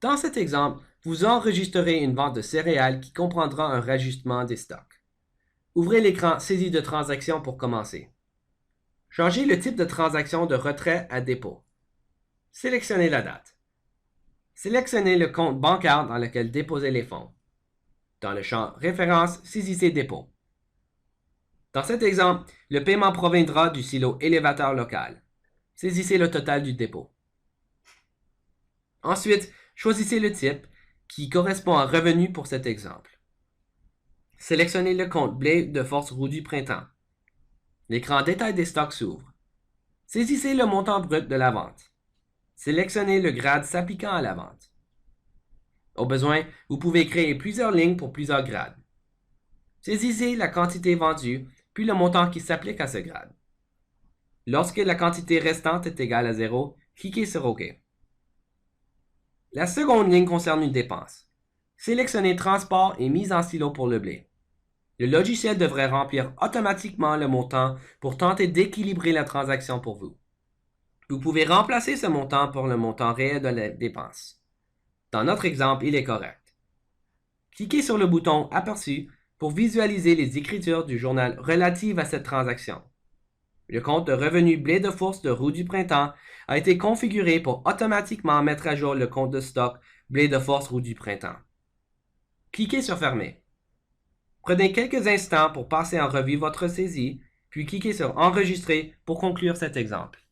Dans cet exemple, vous enregistrerez une vente de céréales qui comprendra un rajustement des stocks. Ouvrez l'écran Saisie de transaction pour commencer. Changez le type de transaction de retrait à dépôt. Sélectionnez la date. Sélectionnez le compte bancaire dans lequel déposer les fonds. Dans le champ Référence, saisissez Dépôt. Dans cet exemple, le paiement proviendra du silo élévateur local. Saisissez le total du dépôt. Ensuite, choisissez le type qui correspond à revenu pour cet exemple. Sélectionnez le compte blé de force roue du printemps. L'écran détail des stocks s'ouvre. Saisissez le montant brut de la vente. Sélectionnez le grade s'appliquant à la vente. Au besoin, vous pouvez créer plusieurs lignes pour plusieurs grades. Saisissez la quantité vendue, puis le montant qui s'applique à ce grade. Lorsque la quantité restante est égale à 0, cliquez sur OK. La seconde ligne concerne une dépense. Sélectionnez Transport et mise en silo pour le blé. Le logiciel devrait remplir automatiquement le montant pour tenter d'équilibrer la transaction pour vous. Vous pouvez remplacer ce montant pour le montant réel de la dépense. Dans notre exemple, il est correct. Cliquez sur le bouton Aperçu pour visualiser les écritures du journal relatives à cette transaction. Le compte de revenu blé de force de roue du printemps a été configuré pour automatiquement mettre à jour le compte de stock blé de force roue du printemps. Cliquez sur Fermer. Prenez quelques instants pour passer en revue votre saisie, puis cliquez sur Enregistrer pour conclure cet exemple.